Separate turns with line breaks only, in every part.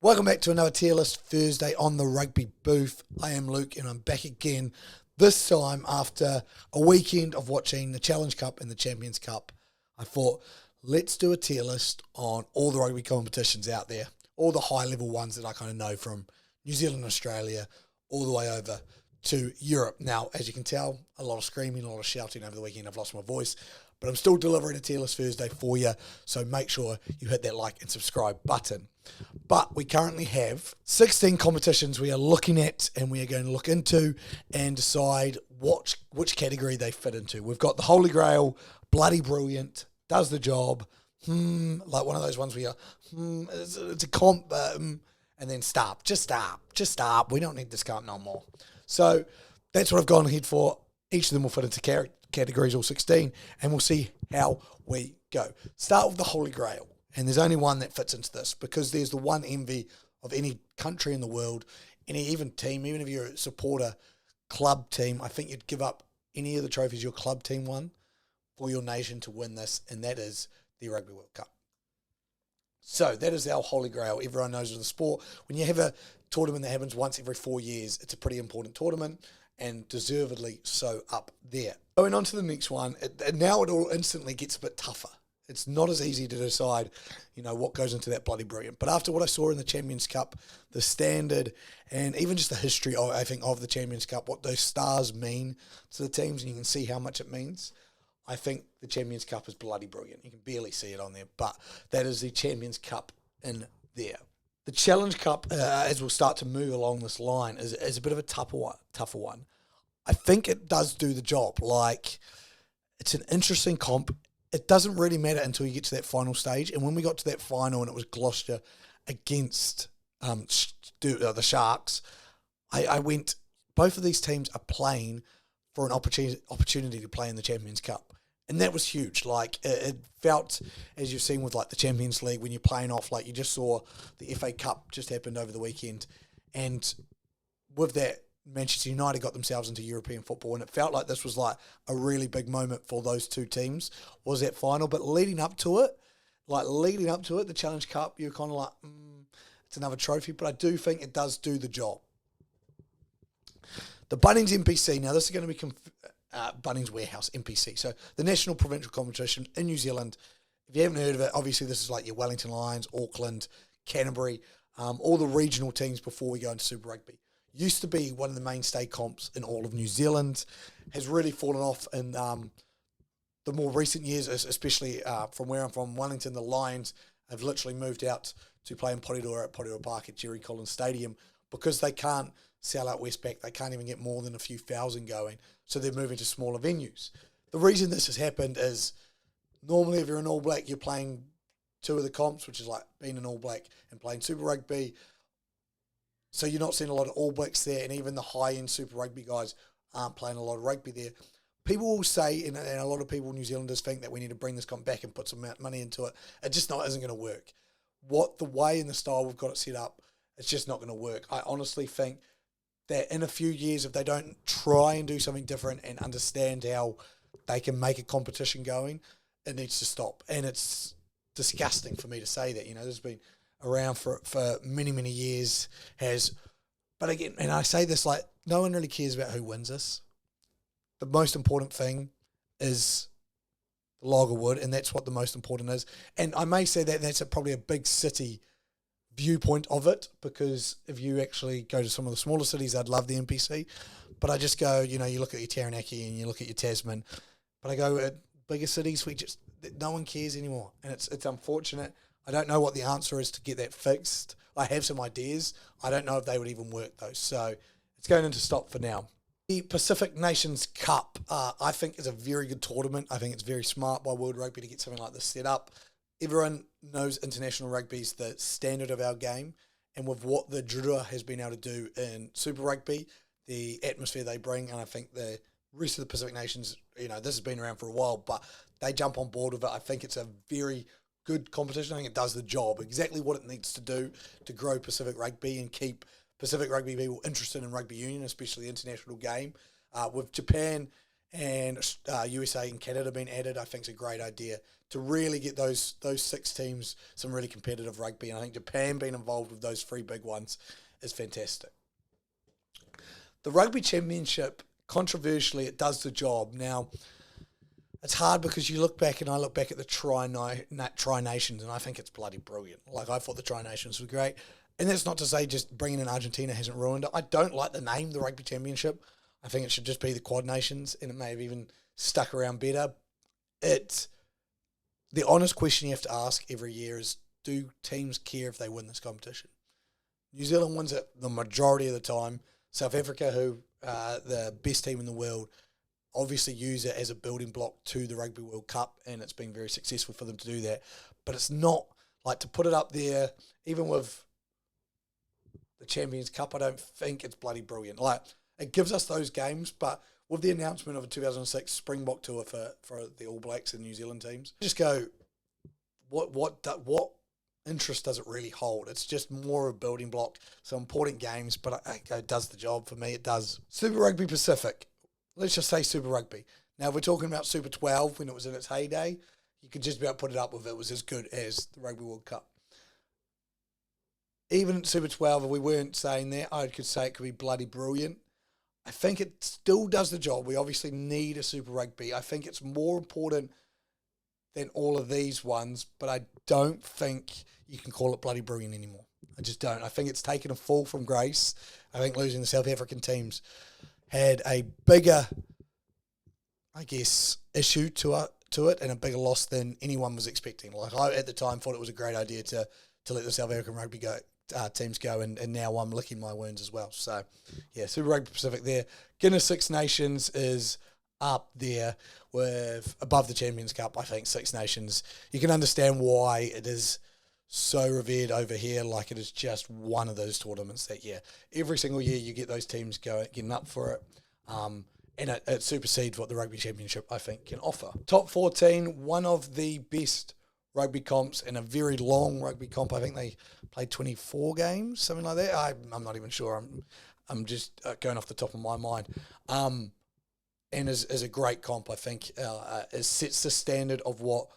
Welcome back to another tier list Thursday on the Rugby Booth. I am Luke and I'm back again, this time after a weekend of watching the Challenge Cup and the Champions Cup. I thought, let's do a tier list on all the rugby competitions out there, all the high level ones that I kind of know from New Zealand, Australia, all the way over to Europe. Now, as you can tell, a lot of screaming, a lot of shouting over the weekend. I've lost my voice, but I'm still delivering a tier list Thursday for you, so make sure you hit that like and subscribe button. But we currently have 16 competitions we are looking at and we are going to look into and decide which category they fit into. We've got the Holy Grail, bloody brilliant, does the job, like one of those ones where it's a comp, and then stop. Just stop. We don't need this comp no more. So that's what I've gone ahead for. Each of them will fit into categories, all 16, and we'll see how we go. Start with the Holy Grail. And there's only one that fits into this because there's the one envy of any country in the world, any even team, even if you're a supporter club team, I think you'd give up any of the trophies your club team won for your nation to win this, and that is the Rugby World Cup. So that is our Holy Grail. Everyone knows the sport. When you have a tournament that happens once every 4 years, it's a pretty important tournament and deservedly so up there. Going on to the next one, now it all instantly gets a bit tougher. It's not as easy to decide, what goes into that bloody brilliant. But after what I saw in the Champions Cup, the standard, and even just the history, of the Champions Cup, what those stars mean to the teams, and you can see how much it means, I think the Champions Cup is bloody brilliant. You can barely see it on there, but that is the Champions Cup in there. The Challenge Cup, as we'll start to move along this line, is a bit of a tougher one. I think it does do the job. It's an interesting comp. It doesn't really matter until you get to that final stage. And when we got to that final and it was Gloucester against the Sharks, I went, both of these teams are playing for an opportunity to play in the Champions Cup. And that was huge. It felt, as you've seen with the Champions League, when you're playing off, you just saw the FA Cup just happened over the weekend. And with that, Manchester United got themselves into European football, and it felt like this was a really big moment for those two teams, was that final. But leading up to it, the Challenge Cup, you're kind of it's another trophy, but I do think it does do the job. The Bunnings NPC, now this is going to be Bunnings Warehouse NPC, so the National Provincial Competition in New Zealand. If you haven't heard of it, obviously this is your Wellington Lions, Auckland, Canterbury, all the regional teams before we go into Super Rugby. Used to be one of the mainstay comps in all of New Zealand, has really fallen off in the more recent years, especially from where I'm from, Wellington. The Lions have literally moved out to play in Porirua at Porirua Park at Jerry Collins Stadium because they can't sell out Westpac. They can't even get more than a few thousand going, so they're moving to smaller venues. The reason this has happened is normally if you're an All Black, you're playing two of the comps, which is being an All Black and playing Super Rugby. So you're not seeing a lot of All Blacks there, and even the high-end Super Rugby guys aren't playing a lot of rugby there. People will say, and a lot of people, New Zealanders, think that we need to bring this comp back and put some money into it. It just isn't going to work. The way and the style we've got it set up, it's just not going to work. I honestly think that in a few years, if they don't try and do something different and understand how they can make a competition going, it needs to stop. And it's disgusting for me to say that. There's been around for many, many years but again, and I say this no one really cares about who wins this. The most important thing is the log of wood, and that's what the most important is. And I may say that that's probably a big city viewpoint of it, because if you actually go to some of the smaller cities, I'd love the NPC. But I just go, you look at your Taranaki and you look at your Tasman. But I go at bigger cities, no one cares anymore. And it's unfortunate. I don't know what the answer is to get that fixed. I have some ideas. I don't know if they would even work, though. So it's going into stop for now. The Pacific Nations Cup, I think, is a very good tournament. I think it's very smart by World Rugby to get something like this set up. Everyone knows international rugby is the standard of our game. And with what the Drua has been able to do in Super Rugby, the atmosphere they bring, and I think the rest of the Pacific Nations, this has been around for a while, but they jump on board with it. I think it's a very good competition. I think it does the job, exactly what it needs to do to grow Pacific Rugby and keep Pacific Rugby people interested in rugby union, especially the international game. With Japan and USA and Canada being added, I think it's a great idea to really get those 6 teams some really competitive rugby. And I think Japan being involved with those 3 big ones is fantastic. The Rugby Championship, controversially, it does the job. Now, it's hard because you look back, and I look back at the Tri Nations, and I think it's bloody brilliant. Like, I thought the Tri Nations were great. And that's not to say just bringing in Argentina hasn't ruined it. I don't like the name, the Rugby Championship. I think it should just be the Quad Nations, and it may have even stuck around better. It's the honest question you have to ask every year is, do teams care if they win this competition? New Zealand wins it the majority of the time. South Africa, who are the best team in the world, obviously use it as a building block to the Rugby World Cup, and it's been very successful for them to do that. But it's not, like, to put it up there, even with the Champions Cup, I don't think it's bloody brilliant. Like, it gives us those games, but with the announcement of a 2006 Springbok tour for the All Blacks and New Zealand teams, just go, what interest does it really hold? It's just more of a building block. So important games, but it does the job for me. It does. Super Rugby Pacific. Let's just say Super Rugby. Now, if we're talking about Super 12 when it was in its heyday, you could just about put it up with it was as good as the Rugby World Cup. Even at Super 12, if we weren't saying that, I could say it could be bloody brilliant. I think it still does the job. We obviously need a Super Rugby. I think it's more important than all of these ones, but I don't think you can call it bloody brilliant anymore. I just don't. I think it's taken a fall from grace. I think losing the South African teams had a bigger, I guess, issue to it and a bigger loss than anyone was expecting. Like, I, at the time, thought it was a great idea to let the South African rugby teams go, and now I'm licking my wounds as well. So, yeah, Super Rugby Pacific there. Guinness Six Nations is up there with above the Champions Cup. I think Six Nations, you can understand why it is so revered over here. Like, it is just one of those tournaments that, yeah, every single year you get those teams getting up for it. And it supersedes what the Rugby Championship, I think, can offer. Top 14, one of the best rugby comps and a very long rugby comp. I think they played 24 games, something like that. I'm not even sure. I'm just going off the top of my mind. And is a great comp, I think. It sets the standard of what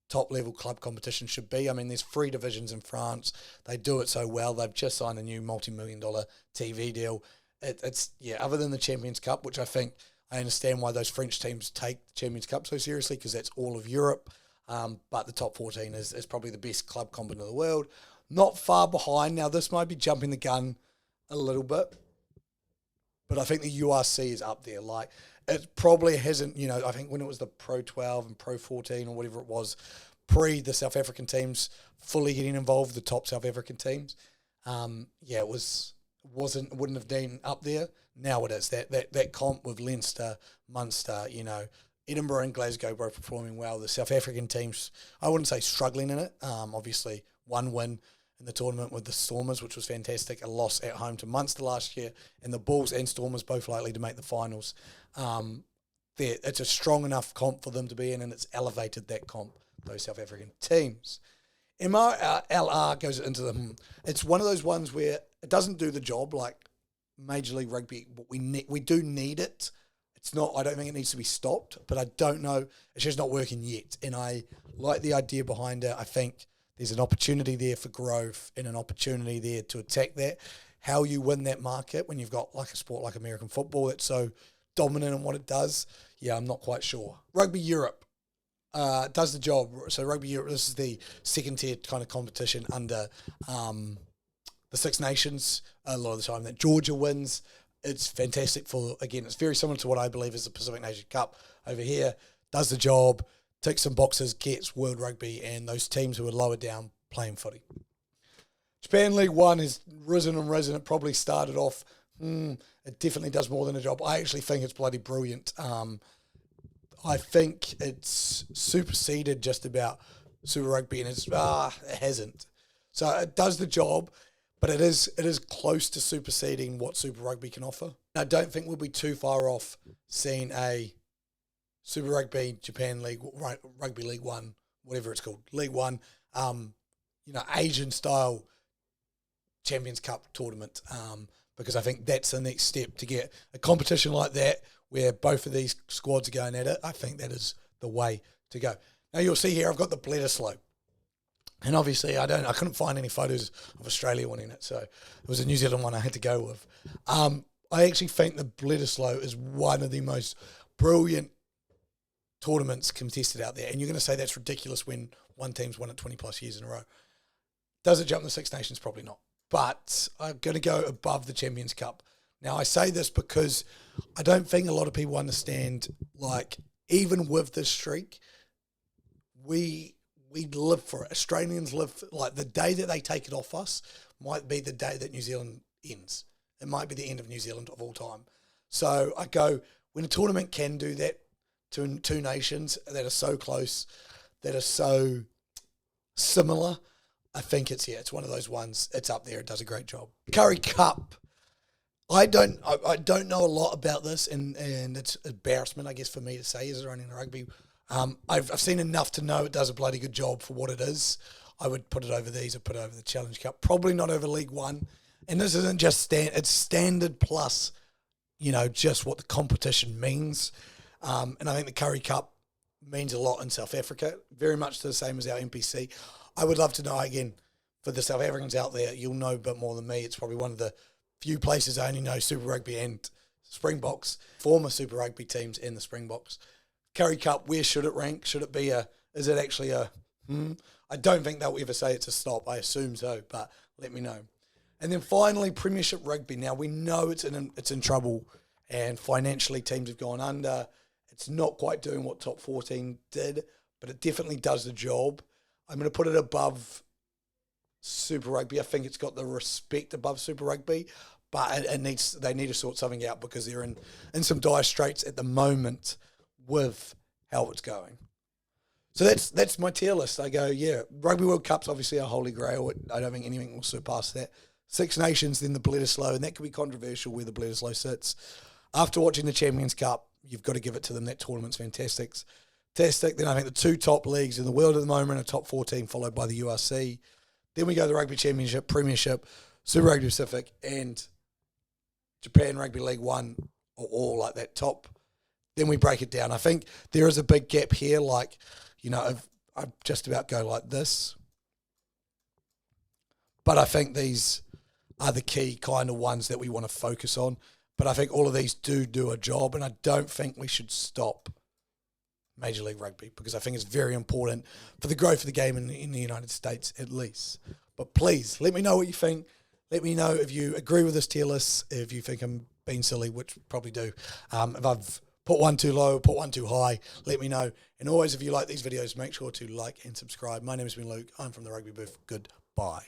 top-level club competition should be. I mean, there's 3 divisions in France. They do it so well. They've just signed a new multi-million-dollar TV deal. It's other than the Champions Cup, which I think I understand why those French teams take the Champions Cup so seriously, because that's all of Europe. But the top 14 is probably the best club comp in the world. Not far behind. Now, this might be jumping the gun a little bit, but I think the URC is up there. Like, it probably hasn't, I think when it was the Pro 12 and Pro 14 or whatever it was, pre the South African teams fully getting involved, the top South African teams, it wouldn't have been up there. Now it is. That comp with Leinster, Munster, Edinburgh and Glasgow both performing well. The South African teams, I wouldn't say struggling in it. Obviously, one win in the tournament with the Stormers, which was fantastic. A loss at home to Munster last year, and the Bulls and Stormers both likely to make the finals. It's a strong enough comp for them to be in, and it's elevated that comp, those South African teams. MRLR goes into them. It's one of those ones where it doesn't do the job like Major League Rugby, but we do need it. It's not, I don't think it needs to be stopped, but I don't know, it's just not working yet. And I like the idea behind it. I think there's an opportunity there for growth and an opportunity there to attack that. How you win that market when you've got like a sport like American football that's so dominant in what it does, I'm not quite sure. Rugby Europe does the job. So Rugby Europe, this is the second tier kind of competition under the Six Nations. A lot of the time that Georgia wins. It's fantastic it's very similar to what I believe is the Pacific Nation Cup over here. Does the job, ticks some boxes, gets World Rugby, and those teams who are lower down playing footy. Japan League One has risen and risen. It probably started off, it definitely does more than a job. I actually think it's bloody brilliant. I think it's superseded just about Super Rugby, and it hasn't. So it does the job. But it is close to superseding what Super Rugby can offer. I don't think we'll be too far off seeing a Super Rugby, Japan League, Rugby League One, whatever it's called, League One, Asian-style Champions Cup tournament, because I think that's the next step to get a competition like that where both of these squads are going at it. I think that is the way to go. Now you'll see here I've got the Bledisloe. And obviously I couldn't find any photos of Australia winning it, so it was a New Zealand one I had to go with. I actually think the Bledisloe is one of the most brilliant tournaments contested out there. And you're going to say that's ridiculous when one team's won it 20 plus years in a row. Does it jump the Six Nations? Probably not. But I'm going to go above the Champions Cup. Now, I say this because I don't think a lot of people understand, like, even with this streak, we live for it. Australians live for, like, the day that they take it off us might be the day that New Zealand ends. It might be the end of New Zealand of all time. So I go, when a tournament can do that to two nations that are so close, that are so similar, I think it's one of those ones. It's up there. It does a great job. Currie Cup. I don't know a lot about this, and it's embarrassment, I guess, for me to say as running rugby. I've seen enough to know it does a bloody good job for what it is. I would put it over these. I'd put it over the Challenge Cup. Probably not over League One. And this isn't just it's standard plus, just what the competition means. And I think the Currie Cup means a lot in South Africa, very much the same as our NPC. I would love to know, again, for the South Africans out there, you'll know a bit more than me. It's probably one of the few places I only know Super Rugby and Springboks, former Super Rugby teams and the Springboks. Currie Cup, where should it rank? Should it be is it actually a, I don't think they'll ever say it's a stop. I assume so, but let me know. And then finally, Premiership Rugby. Now, we know it's in trouble, and financially teams have gone under. It's not quite doing what Top 14 did, but it definitely does the job. I'm going to put it above Super Rugby. I think it's got the respect above Super Rugby, but they need to sort something out because they're in some dire straits at the moment with how it's going. So that's my tier list. I go, Rugby World Cup's obviously a holy grail. I don't think anything will surpass that. Six Nations, then the Bledisloe, and that could be controversial where the Bledisloe sits. After watching the Champions Cup, you've got to give it to them. That tournament's fantastic. Then I think the two top leagues in the world at the moment are top 14, followed by the URC. Then we go to the Rugby Championship, Premiership, Super Rugby Pacific, and Japan Rugby League One are all like that top. Then we break it down. I think there is a big gap here. Like, I'd just about go like this. But I think these are the key kind of ones that we want to focus on. But I think all of these do a job, and I don't think we should stop Major League Rugby because I think it's very important for the growth of the game in the United States at least. But please, let me know what you think. Let me know if you agree with this tier list, if you think I'm being silly, which probably do. If I've put one too low, put one too high, let me know. And always, if you like these videos, make sure to like and subscribe. My name has been Luke. I'm from the Rugby Booth. Goodbye.